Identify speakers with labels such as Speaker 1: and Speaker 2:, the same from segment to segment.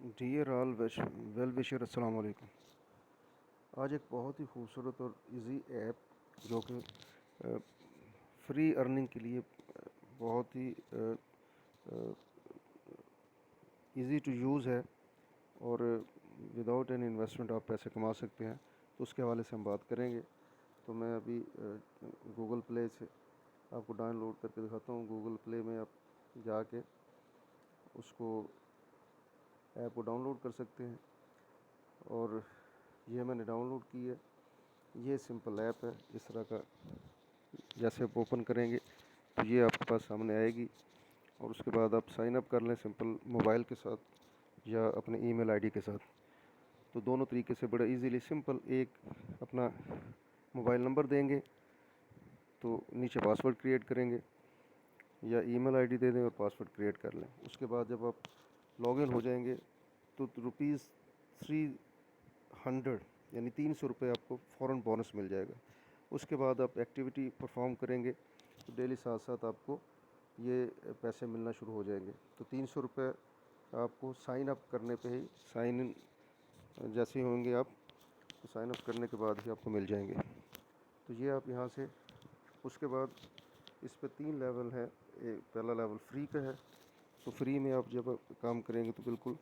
Speaker 1: Dear all well wisher, अस्सलाम वालेकुम। आज एक बहुत ही खूबसूरत और इजी ऐप जो कि फ्री अर्निंग के लिए बहुत ही इजी टू यूज़ है और विदाउट एनी इन्वेस्टमेंट आप पैसे कमा सकते हैं। तो उसके हवाले से हम बात करेंगे। तो मैं अभी गूगल प्ले से आपको डाउनलोड करके दिखाता हूँ। गूगल प्ले में आप जाके उसको ऐप को डाउनलोड कर सकते हैं और ये मैंने डाउनलोड की है। ये सिंपल ऐप है। इस तरह का जैसे आप ओपन करेंगे तो ये आपके पास सामने आएगी और उसके बाद आप साइन अप कर लें सिंपल मोबाइल के साथ या अपने ईमेल आईडी के साथ। तो दोनों तरीके से बड़ा इजीली सिंपल एक अपना मोबाइल नंबर देंगे तो नीचे पासवर्ड क्रिएट करेंगे या ईमेल आईडी दे दें और पासवर्ड क्रिएट कर लें। उसके बाद जब आप लॉगिन हो जाएंगे तो ₹300 यानी 300 रुपये आपको फ़ौरन बोनस मिल जाएगा। उसके बाद आप एक्टिविटी परफॉर्म करेंगे तो डेली साथ साथ आपको ये पैसे मिलना शुरू हो जाएंगे। तो 300 रुपये आपको साइन अप करने पे ही साइन इन जैसे ही होंगे आप तो साइन अप करने के बाद ही आपको मिल जाएंगे। तो ये आप यहाँ से उसके बाद इस पे 3 लेवल है। पहला लेवल फ्री का है। तो फ्री में आप जब काम करेंगे तो बिल्कुल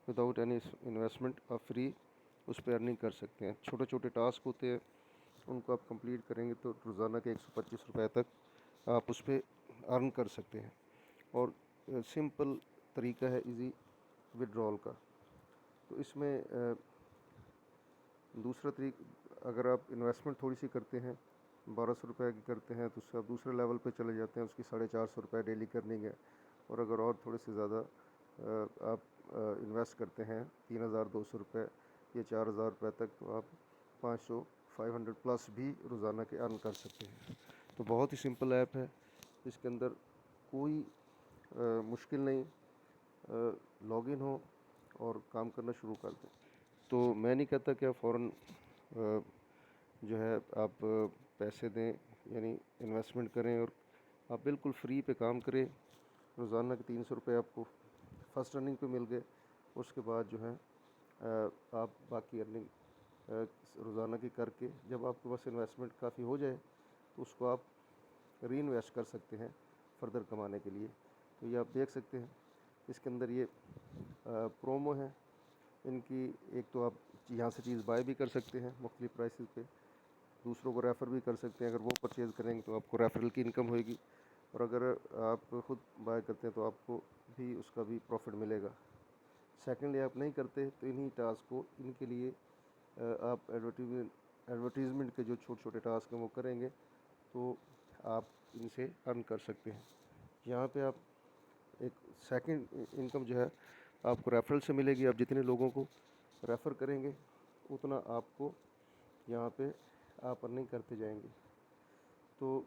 Speaker 1: विदाउट एनी इन्वेस्टमेंट आप फ्री उस पर अर्निंग कर सकते हैं। छोटे छोटे टास्क होते हैं, उनको आप कंप्लीट करेंगे तो रोज़ाना के 125 रुपये तक आप उस पर अर्न कर सकते हैं। और सिंपल तरीका है इजी विड्रॉल का। तो इसमें दूसरा तरीका, अगर आप इन्वेस्टमेंट थोड़ी सी करते हैं, 1200 रुपये की करते हैं तो उससे आप दूसरे लेवल पे चले जाते हैं, उसकी 450 रुपये डेली करनी है। और अगर और थोड़े से ज़्यादा आप इन्वेस्ट करते हैं 3200 रुपये या 4000 रुपये तक, तो आप 500 प्लस भी रोज़ाना के अर्न कर सकते हैं। तो बहुत ही सिंपल ऐप है। इसके अंदर कोई मुश्किल नहीं, लॉगिन हो और काम करना शुरू कर दें। तो मैं नहीं कहता कि आप फ़ौरन जो है आप पैसे दें यानी इन्वेस्टमेंट करें और आप बिल्कुल फ्री पे काम करें। रोज़ाना के 300 रुपये आपको फर्स्ट अर्निंग पे मिल गए। उसके बाद जो है आप बाकी अर्निंग रोज़ाना की करके जब आपके पास इन्वेस्टमेंट काफ़ी हो जाए तो उसको आप री इन्वेस्ट कर सकते हैं फर्दर कमाने के लिए। तो ये आप देख सकते हैं इसके अंदर ये प्रोमो है इनकी। एक तो आप यहाँ से चीज़ बाय भी कर सकते हैं मुख्तलिफ प्राइसेस पे, दूसरों को रेफ़र भी कर सकते हैं। अगर वो परचेज़ करेंगे तो आपको रेफरल की इनकम होएगी और अगर आप ख़ुद बाय करते हैं तो आपको भी उसका भी प्रॉफिट मिलेगा। सेकेंडली, आप नहीं करते तो इन्हीं टास्क को इनके लिए आप एडवर्टीज़मेंट के जो छोटे छोटे टास्क हैं वो करेंगे तो आप इनसे अर्न कर सकते हैं। यहाँ पे आप एक सेकंड इनकम जो है आपको रेफरल से मिलेगी। आप जितने लोगों को रेफ़र करेंगे उतना आपको यहाँ पे आप अर्निंग करते जाएंगे। तो